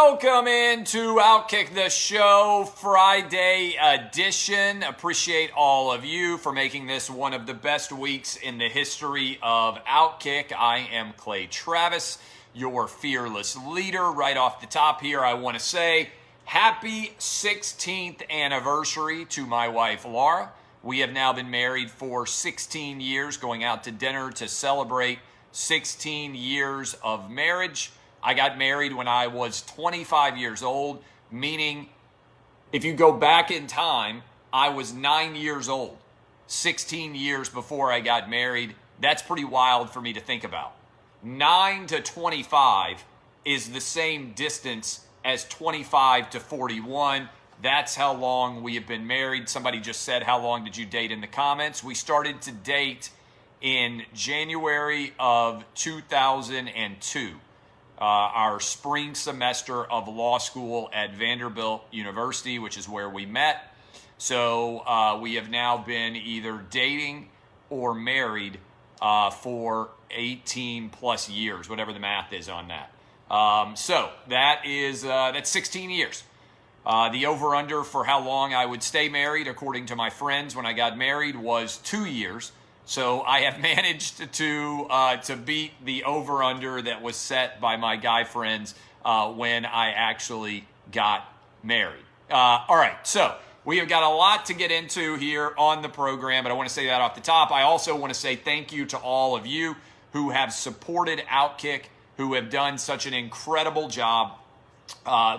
Welcome into Outkick the Show Friday edition. Appreciate all of you for making this one of the best weeks in the history of Outkick. I am Clay Travis, your fearless leader. Right off the top here, I want to say happy 16th anniversary to my wife, Laura. We have now been married for 16 years, going out to dinner to celebrate 16 years of marriage. I got married when I was 25 years old, meaning if you go back in time, I was 9 years old, 16 years before I got married. That's pretty wild for me to think about. 9 to 25 is the same distance as 25 to 41. That's how long we have been married. Somebody just said, how long did you date in the comments? We started to date in January of 2002. Our spring semester of law school at Vanderbilt University, which is where we met. So we have now been either dating or married for 18 plus years, whatever the math is on that. So that's 16 years. The over-under for how long I would stay married, according to my friends when I got married, was 2 years. So I have managed to beat the over-under that was set by my guy friends when I actually got married. All right, so we have got a lot to get into here on the program, but I want to say that off the top. I also want to say thank you to all of you who have supported Outkick, who have done such an incredible job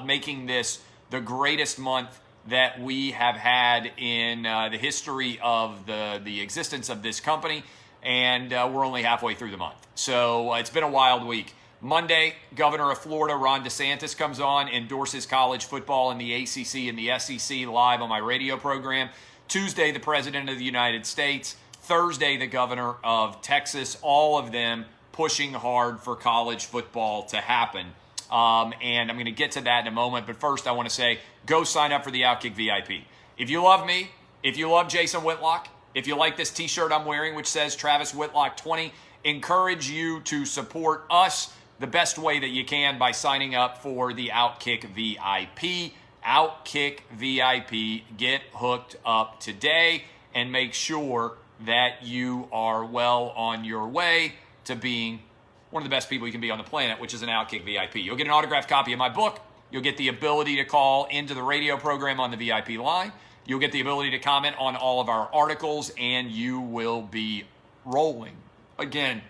making this the greatest month that we have had in the history of the existence of this company, and we're only halfway through the month. So it's been a wild week. Monday, Governor of Florida, Ron DeSantis, comes on, endorses college football in the ACC and the SEC live on my radio program. Tuesday, the President of the United States. Thursday, the Governor of Texas. All of them pushing hard for college football to happen. And I'm going to get to that in a moment. But first, I want to say, go sign up for the Outkick VIP. If you love me, if you love Jason Whitlock, if you like this t-shirt I'm wearing, which says Travis Whitlock 20, encourage you to support us the best way that you can by signing up for the Outkick VIP. Outkick VIP. Get hooked up today and make sure that you are well on your way to being one of the best people you can be on the planet, which is an Outkick VIP. You'll get an autographed copy of my book. You'll get the ability to call into the radio program on the VIP line. You'll get the ability to comment on all of our articles, and you will be rolling. Again,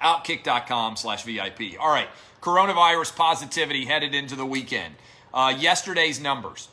outkick.com/VIP. All right, coronavirus positivity headed into the weekend. Yesterday's numbers,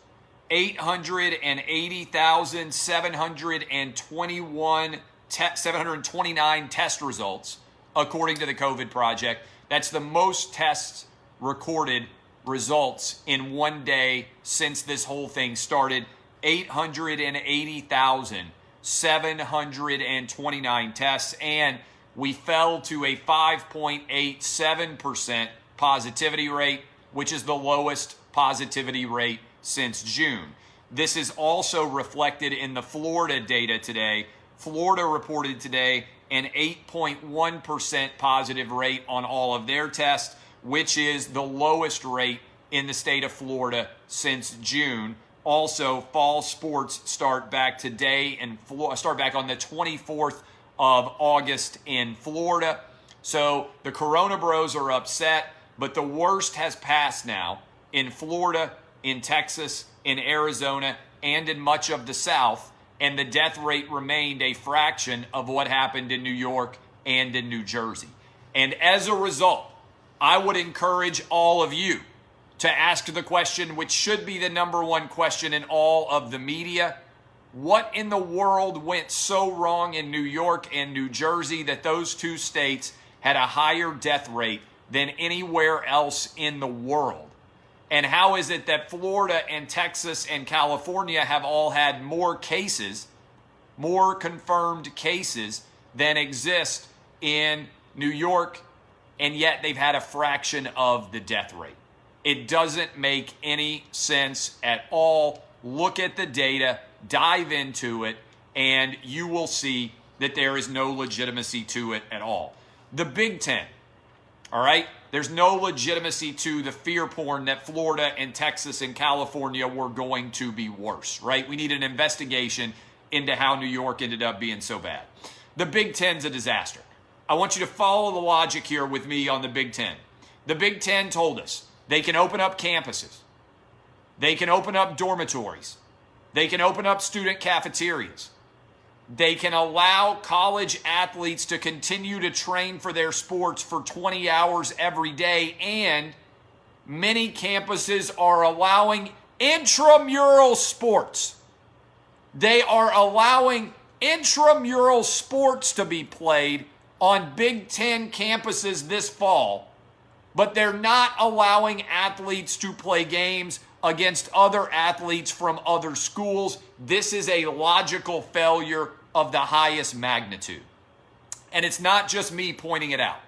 880,729 test results, according to the COVID Project. That's the most tests recorded results in one day since this whole thing started. 880,729 tests, and we fell to a 5.87% positivity rate, which is the lowest positivity rate since June. This is also reflected in the Florida data today. Florida reported today an 8.1% positive rate on all of their tests, which is the lowest rate in the state of Florida since June. Also, fall sports start back today and start back on the 24th of August in Florida. So the Coronabros are upset, but the worst has passed now in Florida, in Texas, in Arizona, and in much of the South. And the death rate remained a fraction of what happened in New York and in New Jersey. And as a result, I would encourage all of you to ask the question, which should be the number one question in all of the media. What in the world went so wrong in New York and New Jersey that those two states had a higher death rate than anywhere else in the world? And how is it that Florida and Texas and California have all had more cases, more confirmed cases than exist in New York, and yet they've had a fraction of the death rate? It doesn't make any sense at all. Look at the data, dive into it, and you will see that there is no legitimacy to it at all. The Big Ten All right? There's no legitimacy to the fear porn that Florida and Texas and California were going to be worse, right? We need an investigation into how New York ended up being so bad. The Big Ten's a disaster. I want you to follow the logic here with me on the Big Ten. The Big Ten told us they can open up campuses. They can open up dormitories. They can open up student cafeterias. They can allow college athletes to continue to train for their sports for 20 hours every day, and many campuses are allowing intramural sports. They are allowing intramural sports to be played on Big Ten campuses this fall, but they're not allowing athletes to play games against other athletes from other schools. This is a logical failure of the highest magnitude. And it's not just me pointing it out.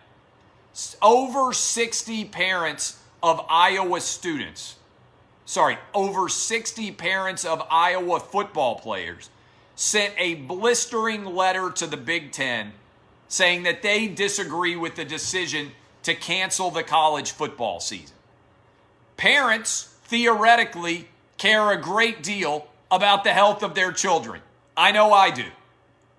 Over 60 parents of Iowa football players sent a blistering letter to the Big Ten saying that they disagree with the decision to cancel the college football season. Parents theoretically care a great deal about the health of their children. I know I do.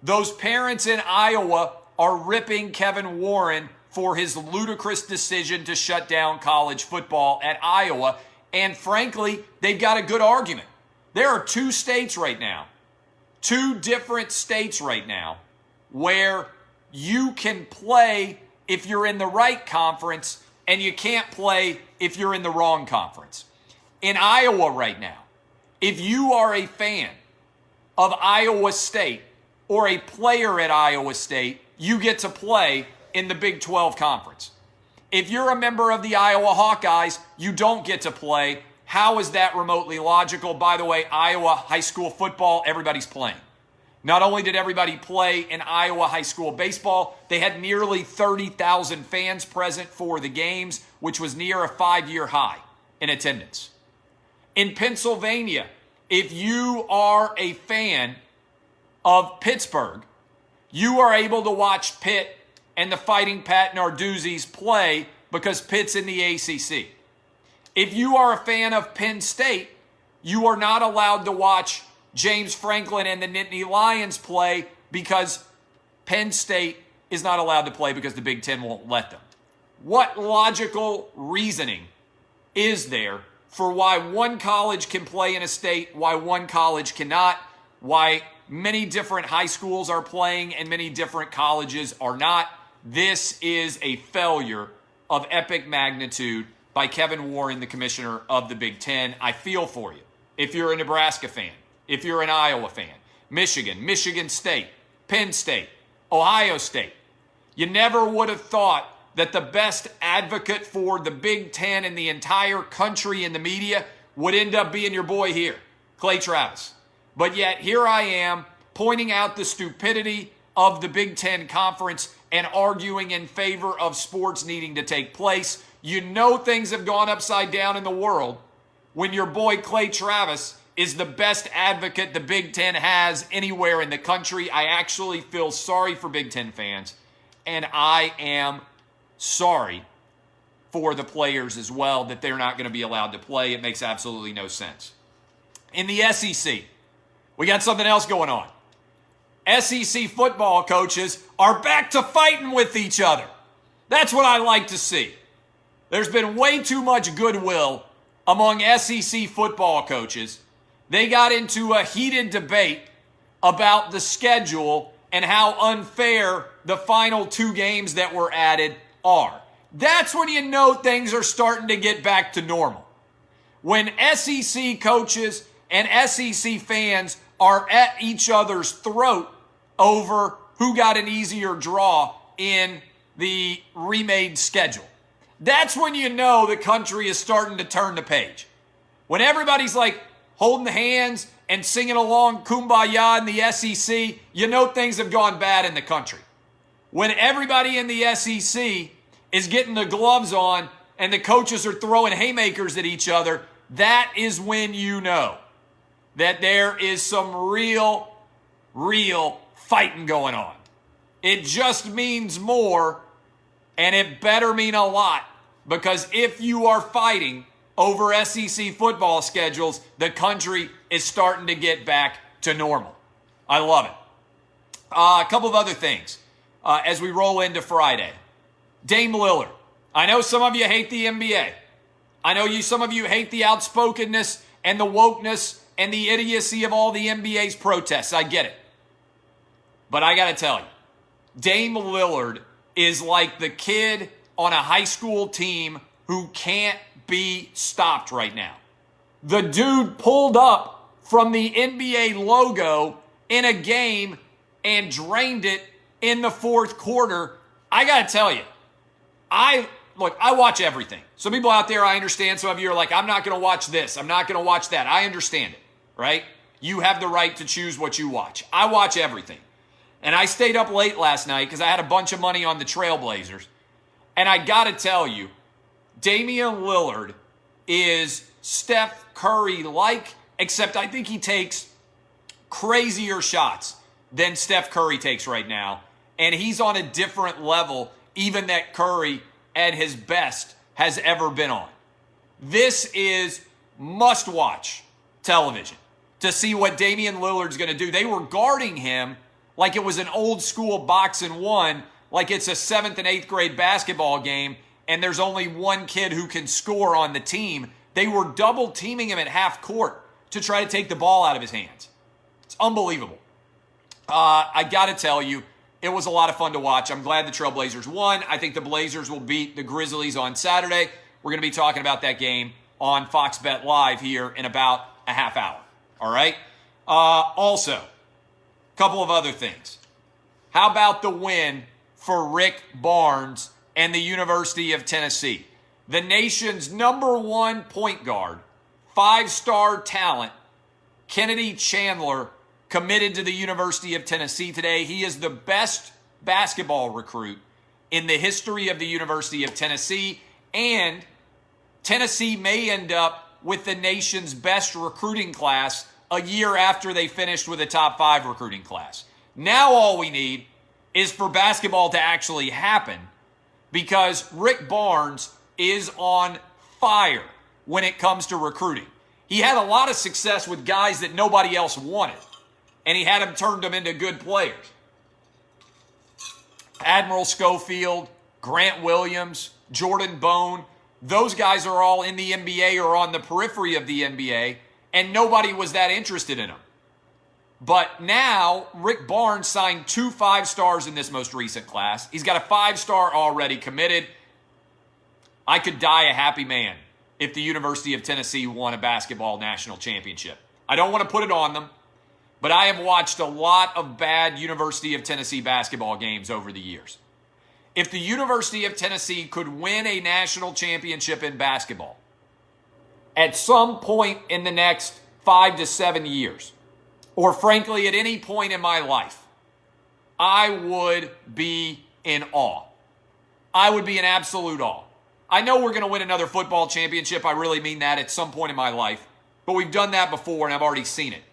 Those parents in Iowa are ripping Kevin Warren for his ludicrous decision to shut down college football at Iowa. And frankly, they've got a good argument. There are two states right now, two different states right now, where you can play if you're in the right conference and you can't play if you're in the wrong conference. In Iowa right now, if you are a fan of Iowa State or a player at Iowa State, you get to play in the Big 12 conference. If you're a member of the Iowa Hawkeyes, you don't get to play. How is that remotely logical? By the way, Iowa high school football, everybody's playing. Not only did everybody play in Iowa high school baseball, they had nearly 30,000 fans present for the games, which was near a 5-year high in attendance. In Pennsylvania, if you are a fan of Pittsburgh, you are able to watch Pitt and the Fighting Pat Narduzzi's play because Pitt's in the ACC. If you are a fan of Penn State, you are not allowed to watch James Franklin and the Nittany Lions play because Penn State is not allowed to play because the Big Ten won't let them. What logical reasoning is there for why one college can play in a state, why one college cannot, why many different high schools are playing and many different colleges are not? This is a failure of epic magnitude by Kevin Warren, the commissioner of the Big Ten. I feel for you. If you're a Nebraska fan, if you're an Iowa fan, Michigan State, Penn State, Ohio State, you never would have thought that the best advocate for the Big Ten in the entire country in the media would end up being your boy here, Clay Travis. But yet here I am pointing out the stupidity of the Big Ten Conference and arguing in favor of sports needing to take place. You know things have gone upside down in the world when your boy Clay Travis is the best advocate the Big Ten has anywhere in the country. I actually feel sorry for Big Ten fans, and I am sorry for the players as well that they're not going to be allowed to play. It makes absolutely no sense. In the SEC, we got something else going on. SEC football coaches are back to fighting with each other. That's what I like to see. There's been way too much goodwill among SEC football coaches. They got into a heated debate about the schedule and how unfair the final 2 games that were added are. That's when you know things are starting to get back to normal. When SEC coaches and SEC fans are at each other's throat over who got an easier draw in the remade schedule. That's when you know the country is starting to turn the page. When everybody's like holding the hands and singing along Kumbaya in the SEC, you know things have gone bad in the country. When everybody in the SEC is getting the gloves on and the coaches are throwing haymakers at each other, that is when you know that there is some real fighting going on. It just means more And it better mean a lot, because if you are fighting over SEC football schedules, the country is starting to get back to normal. I love it. A couple of other things as we roll into Friday. Dame Lillard. I know some of you hate the NBA. I know some of you hate the outspokenness and the wokeness and the idiocy of all the NBA's protests. I get it. But I got to tell you, Dame Lillard is like the kid on a high school team who can't be stopped right now. The dude pulled up from the NBA logo in a game and drained it in the fourth quarter. I got to tell you, I watch everything. Some people out there, I understand. Some of you are like, I'm not going to watch this. I'm not going to watch that. I understand it, right? You have the right to choose what you watch. I watch everything. And I stayed up late last night because I had a bunch of money on the Trailblazers. And I got to tell you, Damian Lillard is Steph Curry-like, except I think he takes crazier shots than Steph Curry takes right now. And he's on a different level, even that Curry at his best has ever been on. This is must-watch television to see what Damian Lillard's going to do. They were guarding him like it was an old-school box and one, like it's a 7th and 8th grade basketball game, and there's only one kid who can score on the team. They were double-teaming him at half court to try to take the ball out of his hands. It's unbelievable. I got to tell you, it was a lot of fun to watch. I'm glad the Trailblazers won. I think the Blazers will beat the Grizzlies on Saturday. We're going to be talking about that game on Fox Bet Live here in about a half hour. All right? Also, a couple of other things. How about the win for Rick Barnes and the University of Tennessee? The nation's #1 point guard, 5-star talent, Kennedy Chandler, committed to the University of Tennessee today. He is the best basketball recruit in the history of the University of Tennessee, and Tennessee may end up with the nation's best recruiting class a year after they finished with a top 5 recruiting class. Now all we need is for basketball to actually happen, because Rick Barnes is on fire when it comes to recruiting. He had a lot of success with guys that nobody else wanted, and he had them turned them into good players. Admiral Schofield, Grant Williams, Jordan Bone, those guys are all in the NBA or on the periphery of the NBA, and nobody was that interested in them. But now, Rick Barnes signed 2 5-stars in this most recent class. He's got a 5-star already committed. I could die a happy man if the University of Tennessee won a basketball national championship. I don't want to put it on them, but I have watched a lot of bad University of Tennessee basketball games over the years. If the University of Tennessee could win a national championship in basketball at some point in the next 5 to 7 years, or frankly at any point in my life, I would be in awe. I would be in absolute awe. I know we're going to win another football championship. I really mean that at some point in my life. But we've done that before, and I've already seen it.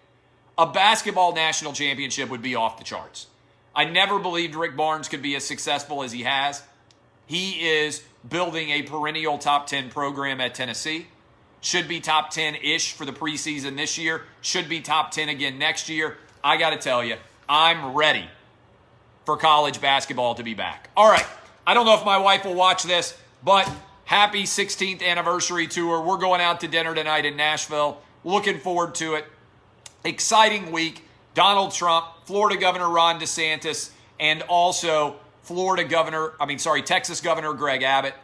A basketball national championship would be off the charts. I never believed Rick Barnes could be as successful as he has. He is building a perennial top 10 program at Tennessee. Should be top 10-ish for the preseason this year. Should be top 10 again next year. I got to tell you, I'm ready for college basketball to be back. All right. I don't know if my wife will watch this, but happy 16th anniversary to her. We're going out to dinner tonight in Nashville. Looking forward to it. Exciting week. Donald Trump, Florida Governor Ron DeSantis, and also Texas Governor Greg Abbott.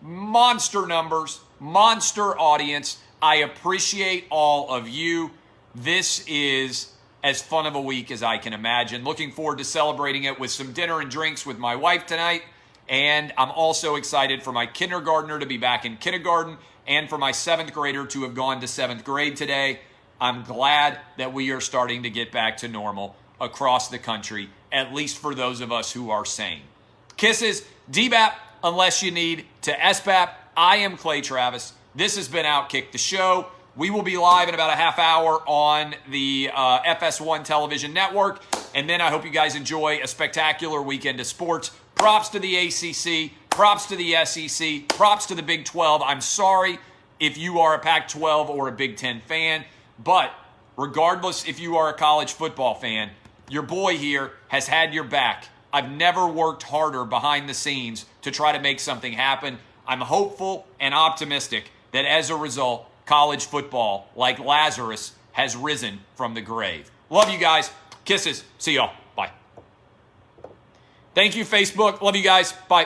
Monster numbers, monster audience. I appreciate all of you. This is as fun of a week as I can imagine. Looking forward to celebrating it with some dinner and drinks with my wife tonight. And I'm also excited for my kindergartner to be back in kindergarten and for my 7th grader to have gone to 7th grade today. I'm glad that we are starting to get back to normal across the country, at least for those of us who are sane. Kisses, DBAP, unless you need to SBAP. I am Clay Travis. This has been Outkick the Show. We will be live in about a half hour on the FS1 television network. And then I hope you guys enjoy a spectacular weekend of sports. Props to the ACC. Props to the SEC. Props to the Big 12. I'm sorry if you are a Pac-12 or a Big 10 fan, but regardless if you are a college football fan, your boy here has had your back. I've never worked harder behind the scenes to try to make something happen. I'm hopeful and optimistic that as a result, college football, like Lazarus, has risen from the grave. Love you guys. Kisses. See y'all. Bye. Thank you, Facebook. Love you guys. Bye.